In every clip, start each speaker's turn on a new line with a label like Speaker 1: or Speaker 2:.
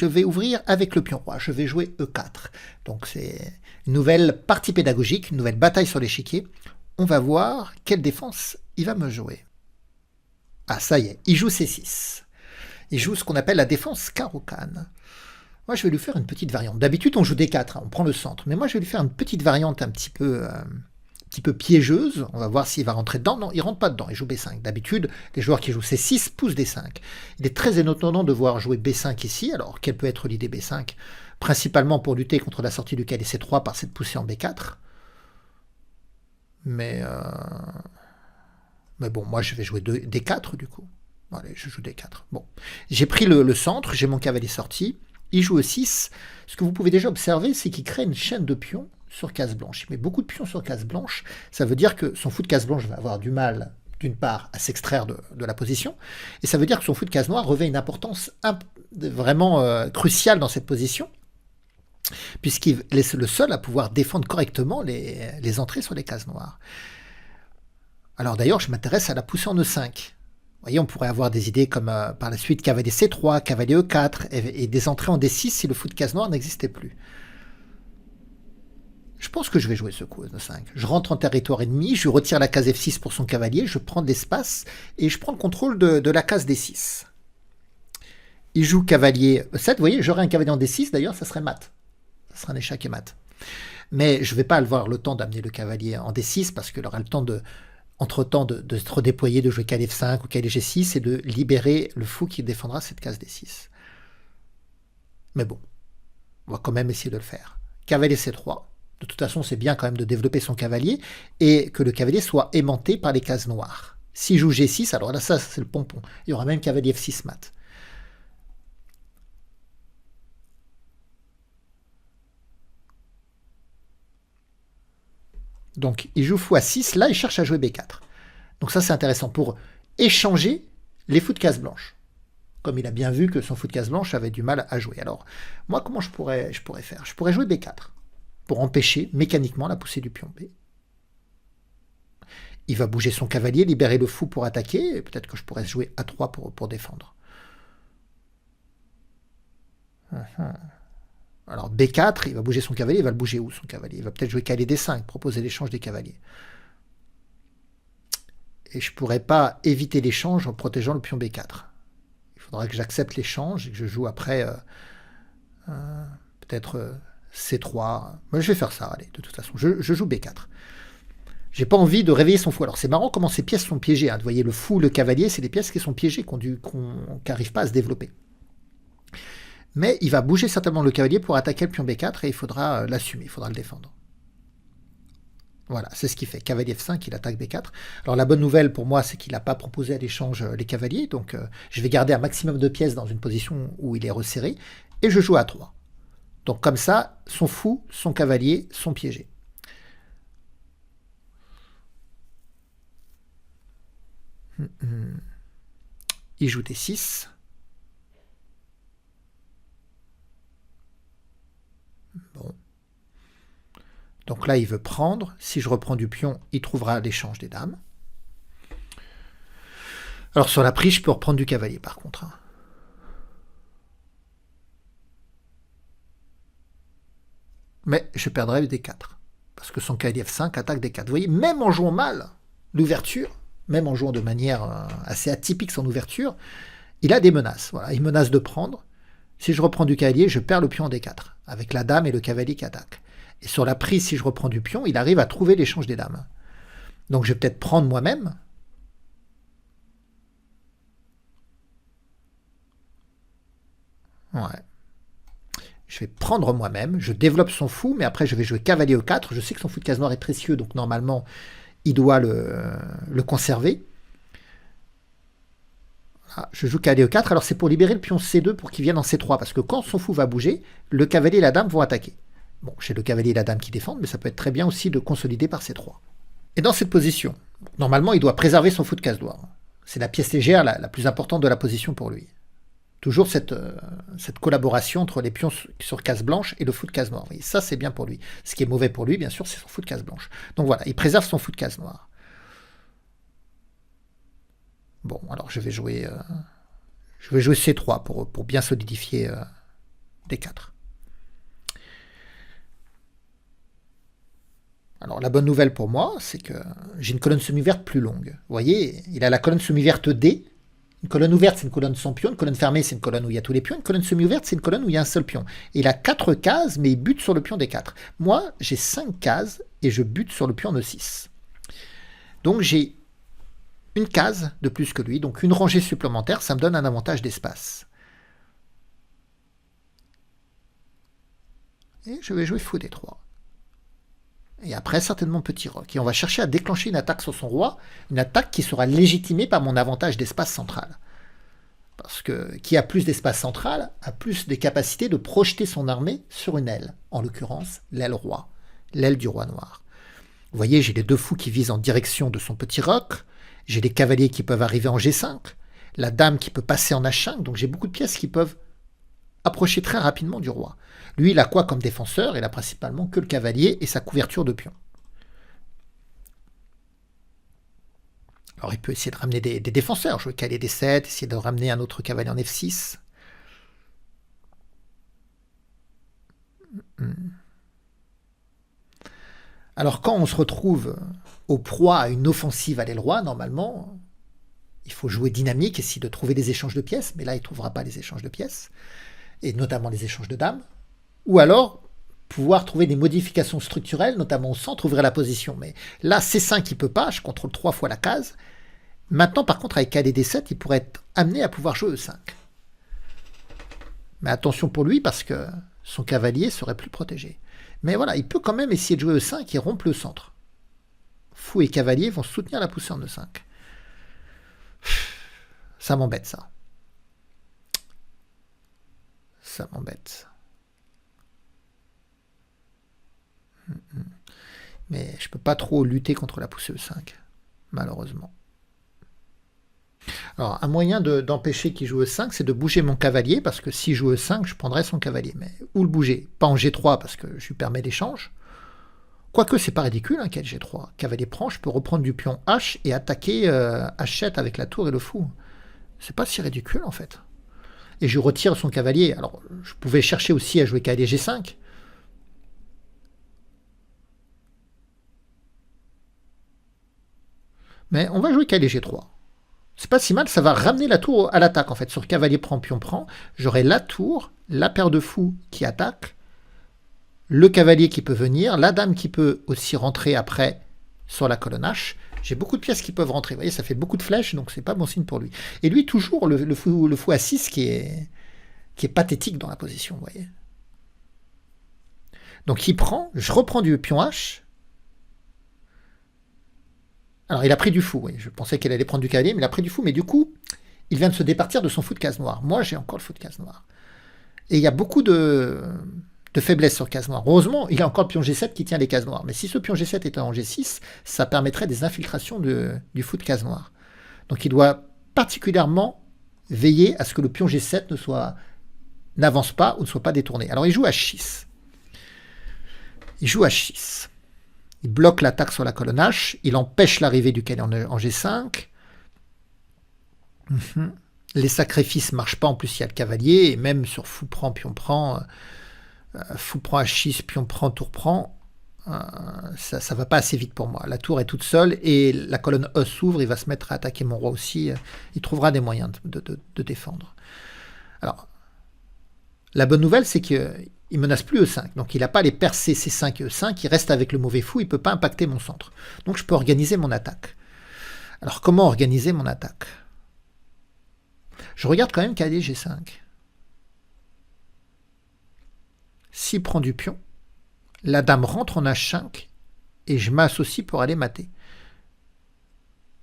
Speaker 1: je vais ouvrir avec le pion roi. Je vais jouer E4. Donc c'est une nouvelle partie pédagogique, une nouvelle bataille sur l'échiquier. On va voir quelle défense il va me jouer. Ah, ça y est, il joue C6. Il joue ce qu'on appelle la défense Caro-Kann. Moi, je vais lui faire une petite variante. D'habitude, on joue D4, hein, on prend le centre. Mais moi, je vais lui faire une petite variante un petit peu piégeuse. On va voir s'il va rentrer dedans. Non, il rentre pas dedans, il joue B5. D'habitude, les joueurs qui jouent C6 poussent D5. Il est très étonnant de voir jouer B5 ici. Alors, quelle peut être l'idée B5? Principalement pour lutter contre la sortie du cavalier C3 par cette poussée en B4. Mais bon, moi, je vais jouer D4 du coup. Allez, je joue D4. Bon, j'ai pris le centre, j'ai mon cavalier sorti. Il joue E6. Ce que vous pouvez déjà observer, c'est qu'il crée une chaîne de pions sur case blanche. Il met beaucoup de pions sur case blanche. Ça veut dire que son fou de case blanche va avoir du mal, d'une part, à s'extraire de la position. Et ça veut dire que son fou de case noire revêt une importance vraiment cruciale dans cette position, puisqu'il est le seul à pouvoir défendre correctement les entrées sur les cases noires. Alors d'ailleurs, je m'intéresse à la poussée en E5. Vous voyez, on pourrait avoir des idées comme par la suite cavalier C3, cavalier E4 et des entrées en D6 si le fou de case noire n'existait plus. Je pense que je vais jouer ce coup E5. Je rentre en territoire ennemi, je retire la case F6 pour son cavalier, je prends de l'espace et je prends le contrôle de la case D6. Il joue cavalier E7, vous voyez, j'aurais un cavalier en D6, d'ailleurs, ça serait mat. Ça serait un échec et mat. Mais je ne vais pas avoir le temps d'amener le cavalier en D6 parce qu'il aura le temps entre-temps de se redéployer, de jouer cavalier F5 ou cavalier G6 et de libérer le fou qui défendra cette case D6. Mais bon, on va quand même essayer de le faire. Cavalier C3. De toute façon, c'est bien quand même de développer son cavalier et que le cavalier soit aimanté par les cases noires. S'il joue G6, alors là, ça, c'est le pompon. Il y aura même cavalier F6 mat. Donc, il joue x6. Là, il cherche à jouer B4. Donc ça, c'est intéressant pour échanger les fous de case blanche. Comme il a bien vu que son fou de case blanche avait du mal à jouer. Alors, moi, comment je pourrais faire? Je pourrais jouer B4 pour empêcher mécaniquement la poussée du pion B. Il va bouger son cavalier, libérer le fou pour attaquer, et peut-être que je pourrais jouer A3 pour défendre. Alors B4, il va bouger son cavalier, il va le bouger où son cavalier? Il va peut-être jouer cavalier D5, proposer l'échange des cavaliers. Et je ne pourrais pas éviter l'échange en protégeant le pion B4. Il faudra que j'accepte l'échange et que je joue après peut-être C3. Moi, je vais faire ça, allez, de toute façon. Je joue B4. J'ai pas envie de réveiller son fou. Alors c'est marrant comment ces pièces sont piégées. Hein. Vous voyez, le fou, le cavalier, c'est des pièces qui sont piégées, qui n'arrivent pas à se développer. Mais il va bouger certainement le cavalier pour attaquer le pion B4 et il faudra l'assumer, il faudra le défendre. Voilà, c'est ce qu'il fait. Cavalier F5, il attaque B4. Alors la bonne nouvelle pour moi, c'est qu'il n'a pas proposé à l'échange les cavaliers, donc je vais garder un maximum de pièces dans une position où il est resserré, et je joue à 3. Donc comme ça, son fou, son cavalier sont piégés. Il joue D6. Bon. Donc là, il veut prendre. Si je reprends du pion, il trouvera l'échange des dames. Alors sur la prise, je peux reprendre du cavalier par contre. Mais je perdrai le D4. Parce que son cavalier F5 attaque D4. Vous voyez, même en jouant mal l'ouverture, même en jouant de manière assez atypique son ouverture, il a des menaces. Voilà, il menace de prendre. Si je reprends du cavalier, je perds le pion en D4, avec la dame et le cavalier qui attaquent. Et sur la prise, si je reprends du pion, il arrive à trouver l'échange des dames. Donc je vais peut-être prendre moi-même. Ouais. Je vais prendre moi-même, je développe son fou, mais après je vais jouer cavalier E4. Je sais que son fou de case noire est précieux, donc normalement, il doit le conserver. Voilà, je joue cavalier E4, alors c'est pour libérer le pion C2 pour qu'il vienne en C3, parce que quand son fou va bouger, le cavalier et la dame vont attaquer. Bon, j'ai le cavalier et la dame qui défendent, mais ça peut être très bien aussi de consolider par C3. Et dans cette position, normalement, il doit préserver son fou de case noire. C'est la pièce légère la plus importante de la position pour lui. Toujours cette collaboration entre les pions sur case blanche et le fou de case noire. Et ça, c'est bien pour lui. Ce qui est mauvais pour lui, bien sûr, c'est son fou de case blanche. Donc voilà, il préserve son fou de case noire. Bon, alors je vais jouer C3 pour bien solidifier D4. Alors la bonne nouvelle pour moi, c'est que j'ai une colonne semi-ouverte plus longue. Vous voyez, il a la colonne semi-ouverte D. Une colonne ouverte, c'est une colonne sans pion. Une colonne fermée, c'est une colonne où il y a tous les pions. Une colonne semi-ouverte, c'est une colonne où il y a un seul pion. Et il a 4 cases, mais il bute sur le pion D4. Moi, j'ai 5 cases et je bute sur le pion E6. Donc j'ai une case de plus que lui, donc une rangée supplémentaire, ça me donne un avantage d'espace. Et je vais jouer fou D3. Et après, certainement petit roc. Et on va chercher à déclencher une attaque sur son roi, une attaque qui sera légitimée par mon avantage d'espace central. Parce que qui a plus d'espace central a plus des capacités de projeter son armée sur une aile. En l'occurrence, l'aile roi, l'aile du roi noir. Vous voyez, j'ai les 2 fous qui visent en direction de son petit roc. J'ai les cavaliers qui peuvent arriver en G5. La dame qui peut passer en H5. Donc j'ai beaucoup de pièces qui peuvent approcher très rapidement du roi. Lui, il a quoi comme défenseur? Il a principalement que le cavalier et sa couverture de pions. Alors il peut essayer de ramener des défenseurs, jouer cavalier D7, essayer de ramener un autre cavalier en F6. Alors quand on se retrouve au proie à une offensive à l'aile roi, normalement, il faut jouer dynamique, essayer de trouver des échanges de pièces, mais là il ne trouvera pas les échanges de pièces, et notamment les échanges de dames. Ou alors, pouvoir trouver des modifications structurelles, notamment au centre, ouvrir la position. Mais là, C5, il ne peut pas, je contrôle 3 fois la case. Maintenant, par contre, avec KD-D7, il pourrait être amené à pouvoir jouer E5. Mais attention pour lui, parce que son cavalier serait plus protégé. Mais voilà, il peut quand même essayer de jouer E5 et rompre le centre. Fou et cavalier vont soutenir la poussée en E5. Ça m'embête, ça. Ça m'embête. Mais je peux pas trop lutter contre la poussée E5, malheureusement. Alors, un moyen d'empêcher qu'il joue E5, c'est de bouger mon cavalier, parce que s'il joue E5, je prendrai son cavalier. Mais où le bouger? Pas en G3, parce que je lui permets l'échange. Quoique, c'est pas ridicule, hein, quel G3. Cavalier prend, je peux reprendre du pion H et attaquer H7 avec la tour et le fou. C'est pas si ridicule, en fait. Et je retire son cavalier. Alors, je pouvais chercher aussi à jouer cavalier G5. Mais on va jouer cavalier G3. C'est pas si mal, ça va ramener la tour à l'attaque en fait. Sur cavalier prend, pion prend, j'aurai la tour, la paire de fous qui attaque, le cavalier qui peut venir, la dame qui peut aussi rentrer après sur la colonne H. J'ai beaucoup de pièces qui peuvent rentrer. Vous voyez, ça fait beaucoup de flèches, donc c'est pas bon signe pour lui. Et lui, toujours le fou à 6 qui est pathétique dans la position, vous voyez. Donc il prend, je reprends du pion H. Alors, il a pris du fou, oui. Je pensais qu'il allait prendre du cavalier, mais il a pris du fou. Mais du coup, il vient de se départir de son fou de case noire. Moi, j'ai encore le fou de case noire. Et il y a beaucoup de faiblesses sur case noire. Heureusement, il a encore le pion G7 qui tient les cases noires. Mais si ce pion G7 était en G6, ça permettrait des infiltrations du fou de case noire. Donc, il doit particulièrement veiller à ce que le pion G7 n'avance pas ou ne soit pas détourné. Alors, il joue H6. Il joue H6. Il bloque l'attaque sur la colonne H. Il empêche l'arrivée du cavalier en G5. Les sacrifices ne marchent pas. En plus, il y a le cavalier. Et même sur fou prend, pion prend, fou prend H6, pion prend, tour prend, ça ne va pas assez vite pour moi. La tour est toute seule et la colonne E s'ouvre. Il va se mettre à attaquer mon roi aussi. Il trouvera des moyens de défendre. Alors, la bonne nouvelle, c'est qu'il ne menace plus E5. Donc, il n'a pas les percées C5 et E5. Il reste avec le mauvais fou. Il ne peut pas impacter mon centre. Donc, je peux organiser mon attaque. Alors, comment organiser mon attaque? Je regarde quand même cavalier G5. S'il prend du pion, la dame rentre en H5 et je m'associe pour aller mater.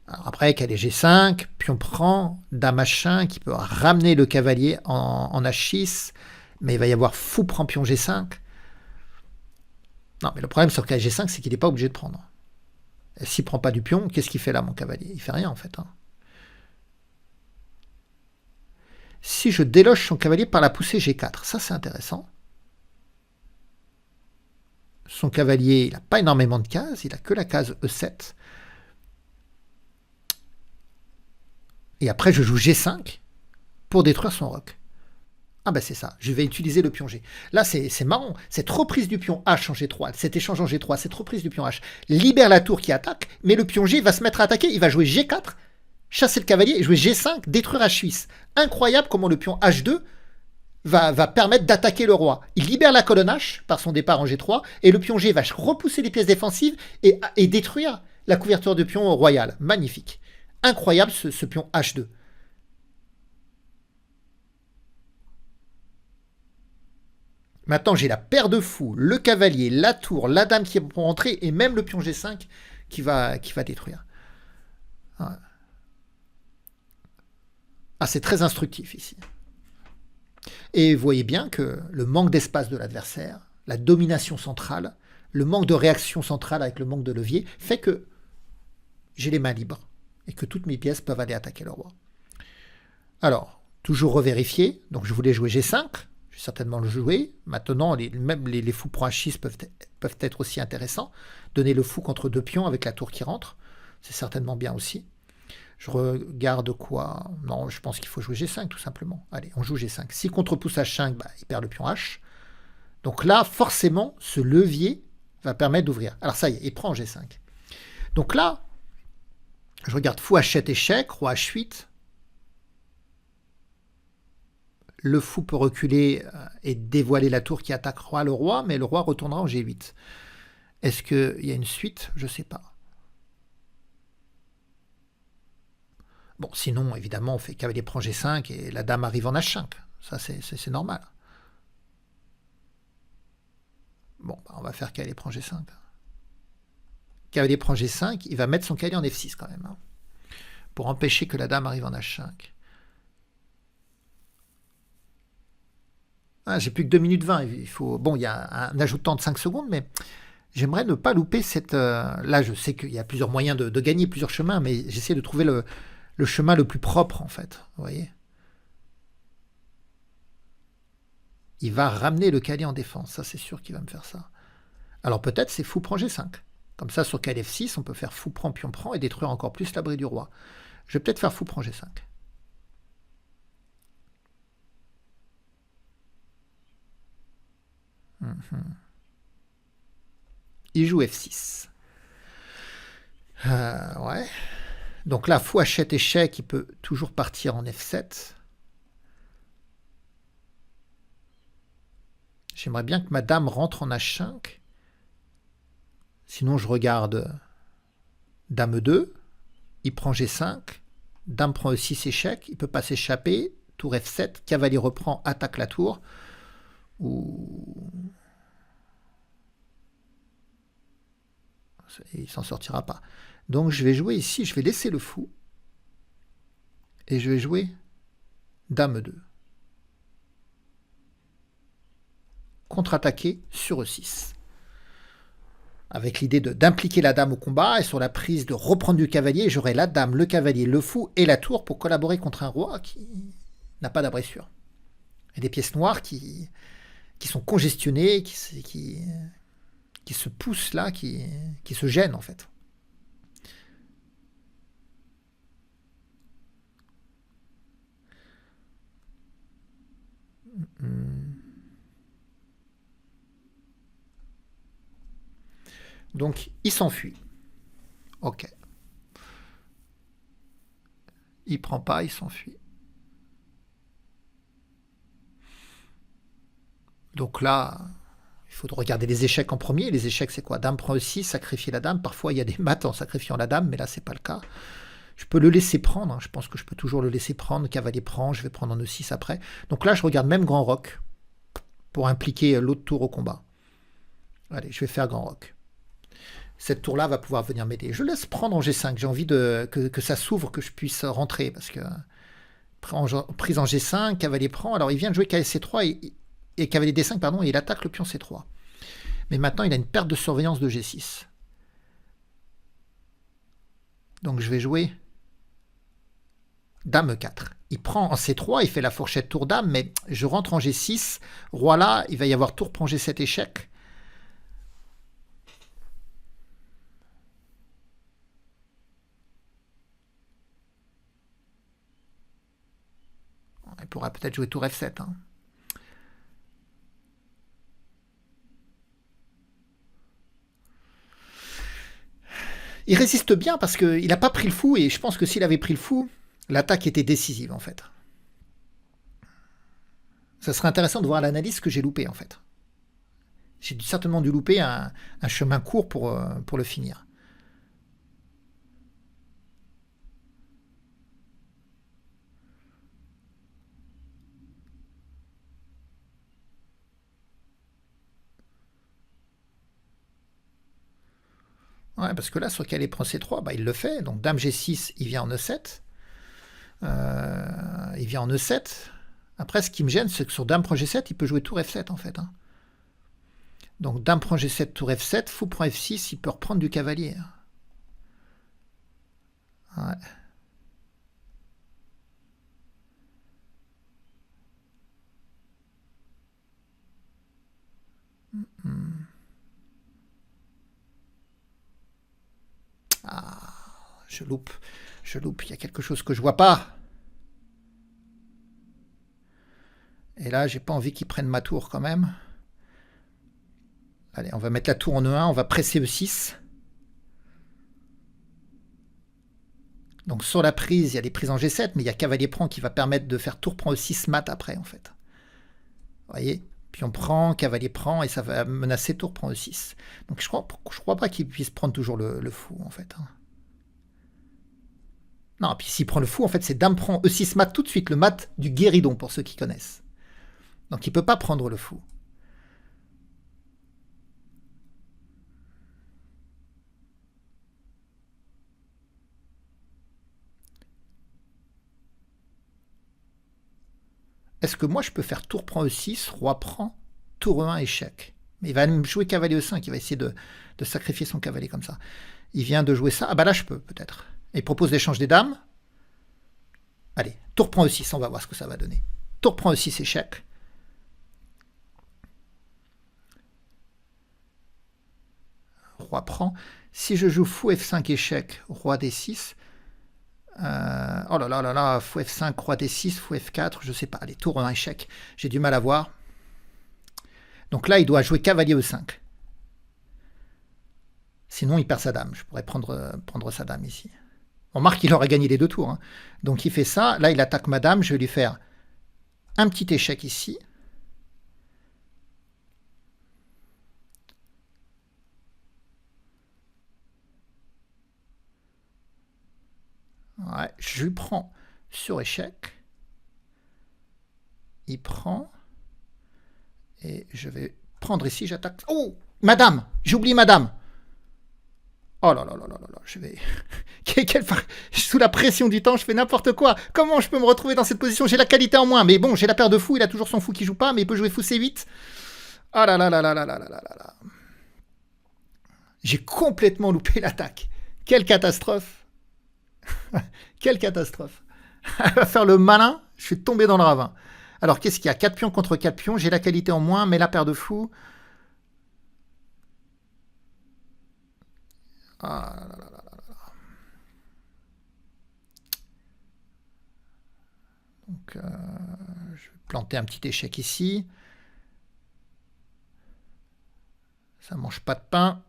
Speaker 1: Alors après, cavalier G5, pion prend, dame H5, qui peut ramener le cavalier en H6, mais il va y avoir fou prend pion G5. Non, mais le problème sur cavalier G5, c'est qu'il n'est pas obligé de prendre. Et s'il ne prend pas du pion, qu'est-ce qu'il fait là, mon cavalier? Il fait rien, en fait. Si je déloge son cavalier par la poussée G4, ça c'est intéressant. Son cavalier, il n'a pas énormément de cases, il n'a que la case E7. Et après, je joue G5 pour détruire son roc. Ah ben c'est ça, je vais utiliser le pion G. Là c'est marrant, cette reprise du pion H en G3, cet échange en G3, cette reprise du pion H, libère la tour qui attaque, mais le pion G va se mettre à attaquer, il va jouer G4, chasser le cavalier et jouer G5, détruire H8. Incroyable comment le pion H2 va permettre d'attaquer le roi. Il libère la colonne H par son départ en G3, et le pion G va repousser les pièces défensives et détruire la couverture de pion royal. Magnifique. Incroyable ce pion H2. Maintenant, j'ai la paire de fous, le cavalier, la tour, la dame qui vont rentrer, et même le pion G5 qui va détruire. Ah, c'est très instructif ici. Et vous voyez bien que le manque d'espace de l'adversaire, la domination centrale, le manque de réaction centrale avec le manque de levier, fait que j'ai les mains libres et que toutes mes pièces peuvent aller attaquer le roi. Alors, toujours revérifier. Donc je voulais jouer G5, je vais certainement le jouer. Maintenant, même les fous pour H6 peuvent être aussi intéressants. Donner le fou contre deux pions avec la tour qui rentre, c'est certainement bien aussi. Je regarde quoi? Non, je pense qu'il faut jouer G5 tout simplement. Allez, on joue G5. Si contre-pousse H5, il perd le pion H. Donc là, forcément, ce levier va permettre d'ouvrir. Alors ça y est, il prend G5. Donc là, je regarde fou H7 échec, roi H8. Le fou peut reculer et dévoiler la tour qui attaquera le roi, mais le roi retournera en G8. Est-ce qu'il y a une suite? Je ne sais pas. Bon, sinon, évidemment, on fait cavalier prend G5 et la dame arrive en H5. Ça, c'est normal. Bon, on va faire cavalier prend G5. Cavalier prend G5, il va mettre son cavalier en F6 quand même, pour empêcher que la dame arrive en H5. J'ai plus que 2 minutes 20. Il faut... Bon, il y a un ajout de temps de 5 secondes, mais j'aimerais ne pas louper cette... Là, je sais qu'il y a plusieurs moyens de gagner, plusieurs chemins, mais j'essaie de trouver le chemin le plus propre, en fait. Vous voyez? Il va ramener le cavalier en défense. Ça, c'est sûr qu'il va me faire ça. Alors peut-être c'est fou prend G5. Comme ça, sur cavalier F6, on peut faire fou prend, pion prend et détruire encore plus l'abri du roi. Je vais peut-être faire fou prend G5. Il joue F6. Ouais. Donc là, fou H7 échec, il peut toujours partir en F7. J'aimerais bien que ma dame rentre en H5. Sinon, je regarde dame 2. Il prend G5. Dame prend E6 échec. Il ne peut pas s'échapper. Tour F7. Cavalier reprend, attaque la tour. Ou... il s'en sortira pas. Donc je vais jouer ici, je vais laisser le fou. Et je vais jouer dame 2. Contre-attaquer sur E6. Avec l'idée d'impliquer la dame au combat, et sur la prise de reprendre du cavalier, j'aurai la dame, le cavalier, le fou et la tour pour collaborer contre un roi qui n'a pas d'abri sûr. Et des pièces noires qui sont congestionnées, qui se poussent là, qui se gênent en fait. Donc, il s'enfuit. Ok. Il prend pas, il s'enfuit. Donc là, il faut regarder les échecs en premier. Les échecs, c'est quoi? Dame prend E6, sacrifier la dame. Parfois, il y a des maths en sacrifiant la dame, mais là, c'est pas le cas. Je peux le laisser prendre. Je pense que je peux toujours le laisser prendre. Cavalier prend, je vais prendre en E6 après. Donc là, je regarde même grand roc pour impliquer l'autre tour au combat. Allez, je vais faire grand roc. Cette tour-là va pouvoir venir m'aider. Je laisse prendre en G5. J'ai envie que ça s'ouvre, que je puisse rentrer. Parce que prise en G5, cavalier prend. Alors, il vient de jouer cavalier C3 et cavalier D5, pardon, et il attaque le pion C3. Mais maintenant, il a une perte de surveillance de G6. Donc, je vais jouer dame 4. Il prend en C3, il fait la fourchette tour dame, mais je rentre en G6. Roi là, il va y avoir tour prend G7 échec. Il pourra peut-être jouer tour F7. Il résiste bien parce qu'il n'a pas pris le fou, et je pense que s'il avait pris le fou, l'attaque était décisive en fait. Ça serait intéressant de voir l'analyse que j'ai loupée en fait. J'ai certainement dû louper un chemin court pour le finir. Ouais, parce que là, sur lequel il prend C3, bah, il le fait. Donc Dame G6, il vient en E7. Il vient en E7. Après, ce qui me gêne, c'est que sur Dame prend G7, il peut jouer tour F7 en fait. Hein. Donc Dame prend G7, tour F7, fou prend F6, il peut reprendre du cavalier. Ouais. Ah, je loupe. Je loupe. Il y a quelque chose que je vois pas. Et là, j'ai pas envie qu'il prenne ma tour quand même. Allez, on va mettre la tour en E1, on va presser E6. Donc sur la prise, il y a des prises en G7, mais il y a cavalier prend qui va permettre de faire tour prend E6 mat après en fait. Vous voyez? Puis on prend, cavalier prend, et ça va menacer tour prend E6. Donc je crois pas qu'il puisse prendre toujours le fou en fait. Hein. Non, puis s'il prend le fou, en fait, c'est dame prend E6 mat tout de suite, le mat du guéridon pour ceux qui connaissent. Donc il peut pas prendre le fou. Est-ce que moi je peux faire tour prend E6, roi prend, tour E1, échec? Mais il va me jouer cavalier E5, il va essayer de sacrifier son cavalier comme ça. Il vient de jouer ça. Ah bah là je peux peut-être. Il propose l'échange des dames. Allez, tour prend E6, on va voir ce que ça va donner. Tour prend E6, échec. Roi prend. Si je joue fou F5, échec, roi D6. Oh là là là là, fou F5, roi D6, fou F4, je sais pas. Allez, tour 1, échec. J'ai du mal à voir. Donc là, il doit jouer cavalier E5. Sinon, il perd sa dame. Je pourrais prendre sa dame ici. On remarque qu'il aurait gagné les deux tours. Hein. Donc il fait ça. Là, il attaque ma dame. Je vais lui faire un petit échec ici. Ouais, je lui prends sur échec. Il prend. Et je vais prendre ici. J'attaque. Oh, madame. J'ai oublié madame. Oh là là là là là là, je vais... Sous la pression du temps, je fais n'importe quoi. Comment je peux me retrouver dans cette position? J'ai la qualité en moins, mais bon, j'ai la paire de fous, il a toujours son fou qui joue pas, mais il peut jouer fou C8. Oh là là là là là là là là là. J'ai complètement loupé l'attaque. Quelle catastrophe. Quelle catastrophe. Elle va faire le malin, je suis tombé dans le ravin. Alors, qu'est-ce qu'il y a? 4 pions contre 4 pions, j'ai la qualité en moins, mais la paire de fous... Ah là là là là là. Donc, je vais planter un petit échec ici. Ça mange pas de pain.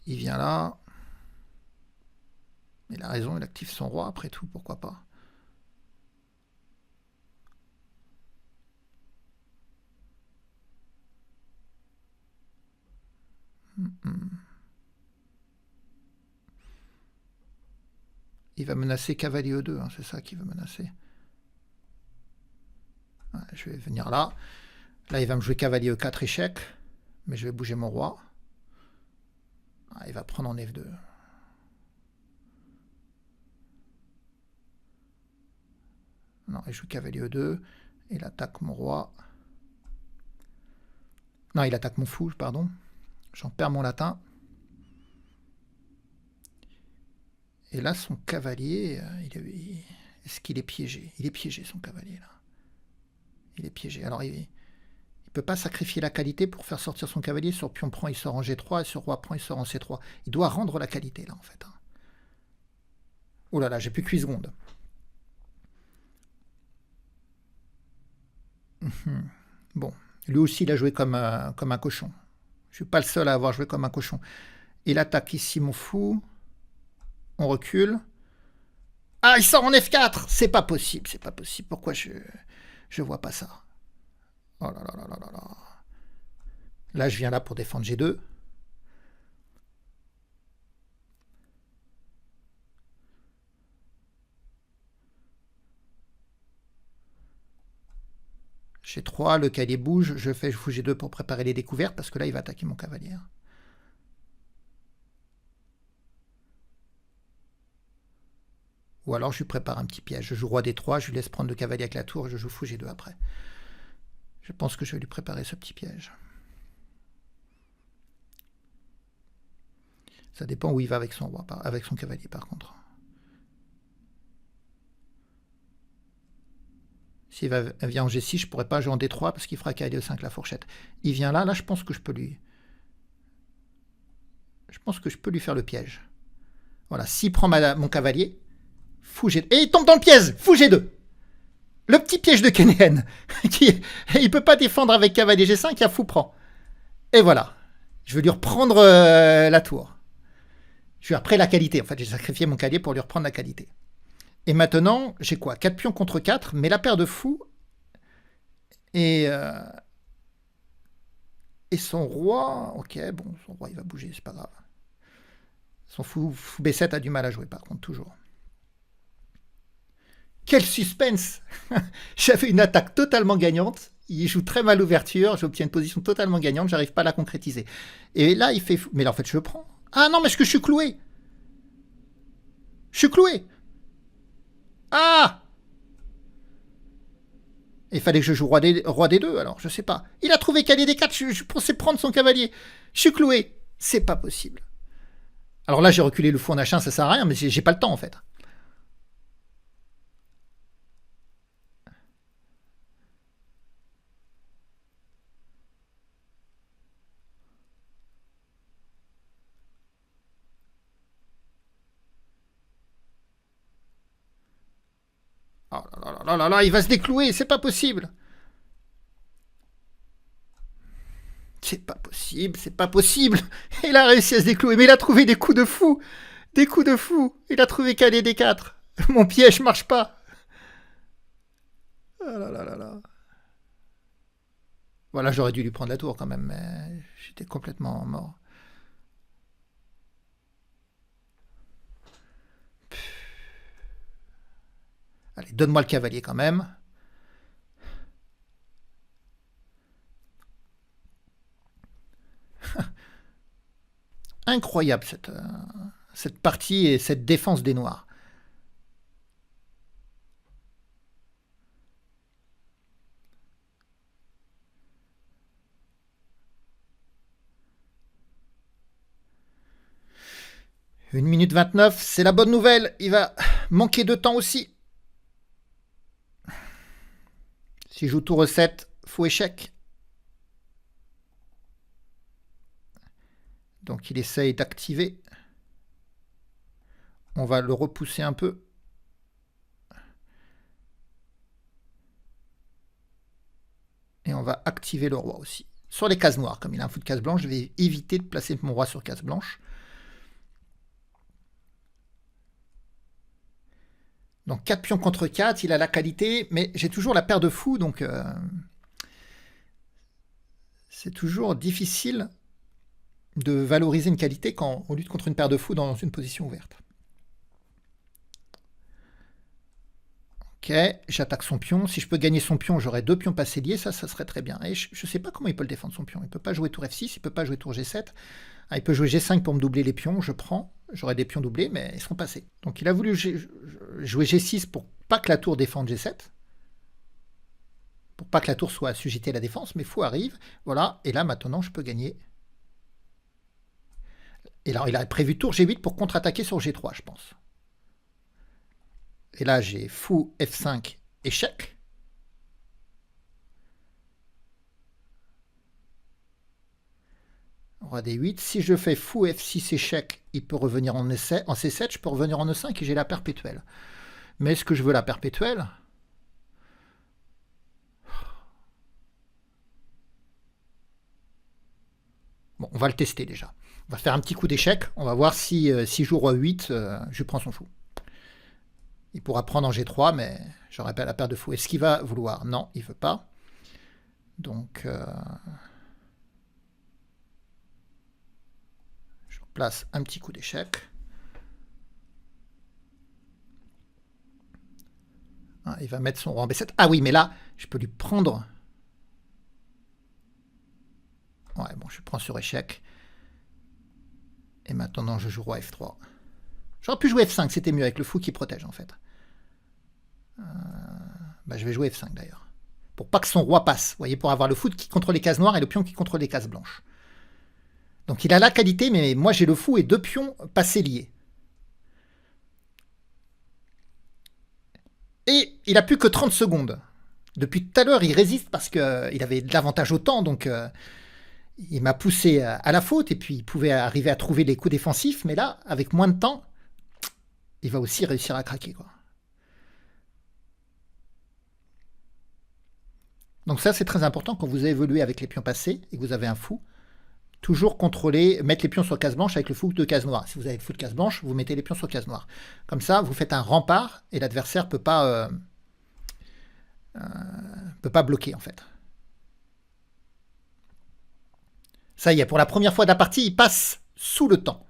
Speaker 1: Il vient là. Il a raison, il active son roi, après tout, pourquoi pas. Il va menacer cavalier E2, hein, c'est ça qu'il veut menacer. Ouais, je vais venir là. Là, il va me jouer cavalier E4, échec. Mais je vais bouger mon roi. Ah, il va prendre en F2. Non, il joue cavalier E2. Il attaque mon roi. Non, il attaque mon fou, pardon. J'en perds mon latin. Et là, son cavalier, est-ce qu'il est piégé? Il est piégé, son cavalier, là. Il est piégé. Alors, il peut pas sacrifier la qualité pour faire sortir son cavalier. Sur pion prend, il sort en G3, et sur roi prend, il sort en C3. Il doit rendre la qualité, là, en fait. Oh là là, j'ai plus que 8 secondes. Bon, lui aussi, il a joué comme un cochon. Je suis pas le seul à avoir joué comme un cochon. Il attaque ici, mon fou. On recule. Ah, il sort en F4. C'est pas possible, c'est pas possible. Pourquoi je vois pas ça? Oh là là là là là là. Là, je viens là pour défendre G2. G3, le cavalier bouge. Je fais fou G2 pour préparer les découvertes parce que là, il va attaquer mon cavalier. Ou alors, je lui prépare un petit piège. Je joue roi D3, je lui laisse prendre le cavalier avec la tour et je joue fou G2 après. Je pense que je vais lui préparer ce petit piège. Ça dépend où il va avec son roi, avec son cavalier par contre. S'il vient en G6, je ne pourrais pas jouer en D3 parce qu'il fera cavalier E5 la fourchette. Il vient là, je pense que je peux lui... Je pense que je peux lui faire le piège. Voilà, s'il prend mon cavalier, fou G2. Et il tombe dans le piège, fou G2. Le petit piège de Kennen. Il ne peut pas défendre avec cavalier G5, il y a fou prend. Et voilà. Je vais lui reprendre la tour. Je lui ai repris la qualité. En fait, j'ai sacrifié mon cavalier pour lui reprendre la qualité. Et maintenant, j'ai quoi? 4 pions contre 4, mais la paire de fous et son roi... Ok, bon, son roi, il va bouger, c'est pas grave. Son fou B7 a du mal à jouer, par contre, toujours. Quel suspense! J'avais une attaque totalement gagnante. Il joue très mal l'ouverture. J'obtiens une position totalement gagnante. J'arrive pas à la concrétiser. Et là, il fait... Mais là, en fait, je le prends. Ah non, mais est-ce que je suis cloué? Je suis cloué. Ah! Il fallait que je joue roi D2, alors, je sais pas. Il a trouvé cavalier D4, je pensais prendre son cavalier. Je suis cloué. C'est pas possible. Alors là, j'ai reculé le fou en H1, ça sert à rien, mais j'ai pas le temps, en fait. Oh là là là là là, il va se déclouer, c'est pas possible. C'est pas possible, c'est pas possible. Il a réussi à se déclouer, mais il a trouvé des coups de fou. Des coups de fou. Il a trouvé cavalier D4. Mon piège marche pas. Oh là là là là. Voilà, j'aurais dû lui prendre la tour quand même, mais j'étais complètement mort. Allez, donne-moi le cavalier quand même. Incroyable cette partie et cette défense des Noirs. « 1 minute 29, c'est la bonne nouvelle. Il va manquer de temps aussi. Si je joue tour E7, faux échec. Donc il essaye d'activer. On va le repousser un peu. Et on va activer le roi aussi. Sur les cases noires, comme il a un fou de case blanche, je vais éviter de placer mon roi sur case blanche. Donc 4 pions contre 4, il a la qualité, mais j'ai toujours la paire de fous, donc c'est toujours difficile de valoriser une qualité quand on lutte contre une paire de fous dans une position ouverte. Ok, j'attaque son pion. Si je peux gagner son pion, j'aurai 2 pions passés liés, ça serait très bien. Et je ne sais pas comment il peut le défendre son pion. Il ne peut pas jouer tour F6, il ne peut pas jouer tour G7. Ah, il peut jouer G5 pour me doubler les pions, je prends. J'aurai des pions doublés, mais ils seront passés. Donc il a voulu jouer G6 pour pas que la tour défende G7. Pour pas que la tour soit assujettée à la défense, mais fou arrive. Voilà, et là maintenant je peux gagner. Et là il a prévu tour G8 pour contre-attaquer sur G3, je pense. Et là j'ai fou F5 échec. Roi D8. Si je fais fou F6 échec, il peut revenir en C7. Je peux revenir en E5 et j'ai la perpétuelle. Mais est-ce que je veux la perpétuelle? Bon, on va le tester déjà. On va faire un petit coup d'échec. On va voir si joue Roi 8, je prends son fou. Il pourra prendre en G3, mais j'aurai pas la paire de fou. Est-ce qu'il va vouloir? Non, il ne veut pas. Donc, je place un petit coup d'échec. Ah, il va mettre son roi en B7. Ah oui, mais là, je peux lui prendre... Ouais, bon, je prends sur échec. Et maintenant, je joue roi F3. J'aurais pu jouer F5, c'était mieux avec le fou qui protège, en fait. Bah, je vais jouer F5, d'ailleurs. Pour pas que son roi passe. Vous voyez, pour avoir le fou qui contrôle les cases noires et le pion qui contrôle les cases blanches. Donc, il a la qualité, mais moi, j'ai le fou et deux pions passés liés. Et il a plus que 30 secondes. Depuis tout à l'heure, il résiste parce qu'il avait de l'avantage au temps, donc... il m'a poussé à la faute et puis il pouvait arriver à trouver les coups défensifs, mais là, avec moins de temps, il va aussi réussir à craquer, quoi. Donc ça, c'est très important quand vous évoluez avec les pions passés et que vous avez un fou. Toujours contrôler, mettre les pions sur case blanche avec le fou de case noire. Si vous avez le fou de case blanche, vous mettez les pions sur case noire. Comme ça, vous faites un rempart et l'adversaire ne peut pas bloquer, en fait. Ça y est, pour la première fois de la partie, il passe sous le temps.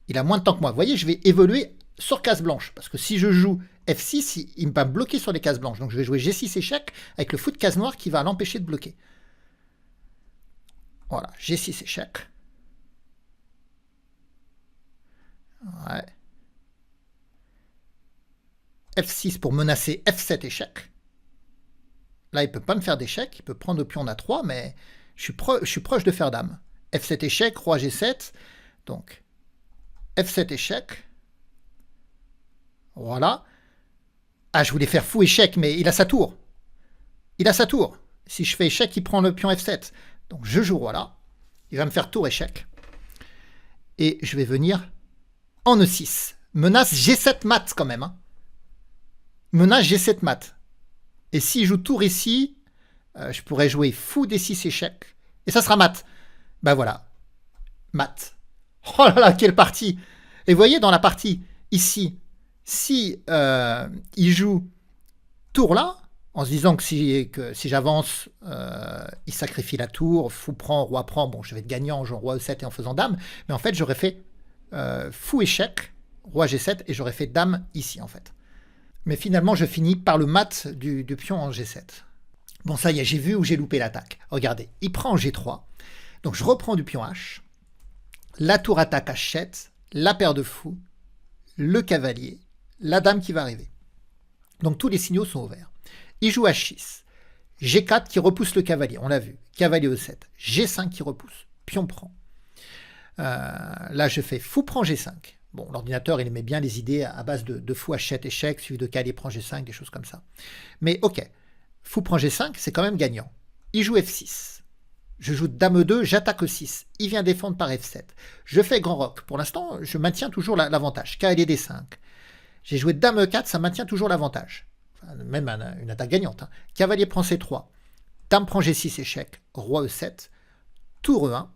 Speaker 1: Il a moins de temps que moi. Vous voyez, je vais évoluer sur case blanche. Parce que si je joue F6, il va me bloquer sur les cases blanches. Donc je vais jouer G6 échec avec le fou de case noire qui va l'empêcher de bloquer. Voilà, G6 échec. Ouais. F6 pour menacer F7 échec. Là, il ne peut pas me faire d'échec. Il peut prendre le pion en A3, mais je suis proche de faire dame. F7 échec, roi G7. Donc, F7 échec. Voilà. Ah, je voulais faire fou échec, mais il a sa tour. Il a sa tour. Si je fais échec, il prend le pion F7. Donc, je joue roi là. Il va me faire tour échec. Et je vais venir en E6. Menace G7 mat quand même. Hein. Menace G7 mat. Et s'il joue tour ici, je pourrais jouer fou D6 échec. Et ça sera mat. Ben voilà. Mat. Oh là là, quelle partie. Et vous voyez dans la partie, ici, si il joue tour là, en se disant que si j'avance, il sacrifie la tour, fou prend, roi prend, bon, je vais être gagnant en jouant roi E7 et en faisant dame, mais en fait, j'aurais fait fou échec, roi G7, et j'aurais fait dame ici, en fait. Mais finalement, je finis par le mat du pion en G7. Bon, ça y est, j'ai vu où j'ai loupé l'attaque. Regardez, il prend en G3. Donc, je reprends du pion H. La tour attaque H7, la paire de fous, le cavalier, la dame qui va arriver. Donc, tous les signaux sont ouverts. Il joue H6. G4 qui repousse le cavalier, on l'a vu. Cavalier E7. G5 qui repousse. Pion prend. Là, je fais fou prend G5. Bon, l'ordinateur, il aimait bien les idées à base de fou H7 échec, suivi de cavalier prend G5, des choses comme ça. Mais ok, fou prend G5, c'est quand même gagnant. Il joue F6. Je joue dame E2, j'attaque E6. Il vient défendre par F7. Je fais grand roc. Pour l'instant, je maintiens toujours l'avantage. Cavalier D5. J'ai joué dame E4, ça maintient toujours l'avantage. Enfin, même une attaque gagnante. Hein. Cavalier prend C3. Dame prend G6 échec. Roi E7. Tour E1.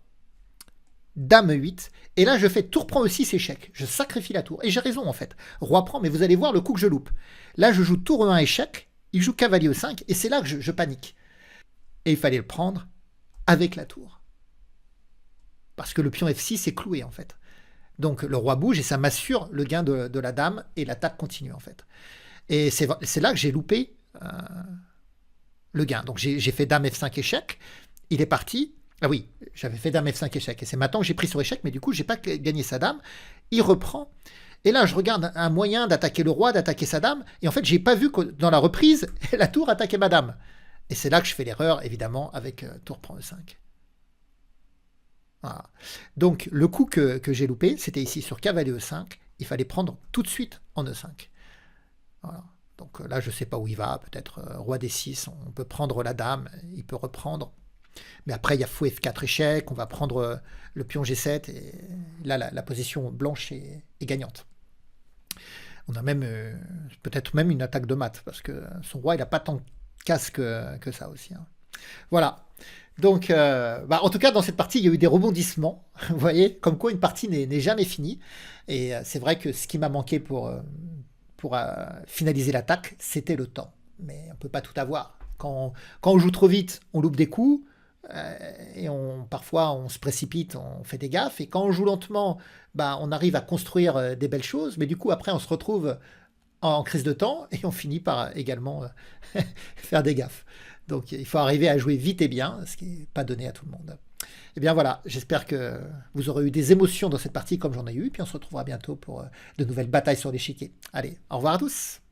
Speaker 1: Dame E8, et là je fais tour prend E6 échec, je sacrifie la tour, et j'ai raison en fait, roi prend, mais vous allez voir le coup que je loupe. Là je joue tour E1 échec, il joue cavalier E5, et c'est là que je panique. Et il fallait le prendre avec la tour. Parce que le pion F6 est cloué en fait. Donc le roi bouge, et ça m'assure le gain de la dame, et l'attaque continue en fait. Et c'est là que j'ai loupé le gain. Donc j'ai fait dame F5 échec, il est parti. Ah oui, j'avais fait dame F5 échec, et c'est maintenant que j'ai pris sur échec, mais du coup, j'ai pas gagné sa dame. Il reprend, et là, je regarde un moyen d'attaquer le roi, d'attaquer sa dame, et en fait, j'ai pas vu que dans la reprise, la tour attaquait ma dame. Et c'est là que je fais l'erreur, évidemment, avec tour prend E5. Voilà. Donc, le coup que j'ai loupé, c'était ici sur cavalier E5, il fallait prendre tout de suite en E5. Voilà. Donc là, je sais pas où il va, peut-être roi D6, on peut prendre la dame, il peut reprendre. Mais après, il y a fou F4 échec, on va prendre le pion G7, et là, la position blanche est gagnante. On a même peut-être même une attaque de mat, parce que son roi, il n'a pas tant de casse que ça aussi. Hein. Voilà. Donc, en tout cas, dans cette partie, il y a eu des rebondissements. Vous voyez, comme quoi une partie n'est jamais finie. Et c'est vrai que ce qui m'a manqué pour finaliser l'attaque, c'était le temps. Mais on ne peut pas tout avoir. Quand on joue trop vite, on loupe des coups. Et parfois, on se précipite, on fait des gaffes. Et quand on joue lentement, on arrive à construire des belles choses. Mais du coup, après, on se retrouve en crise de temps et on finit par également faire des gaffes. Donc il faut arriver à jouer vite et bien, ce qui n'est pas donné à tout le monde. Et bien voilà, j'espère que vous aurez eu des émotions dans cette partie comme j'en ai eu, puis on se retrouvera bientôt pour de nouvelles batailles sur l'échiquier. Allez, au revoir à tous.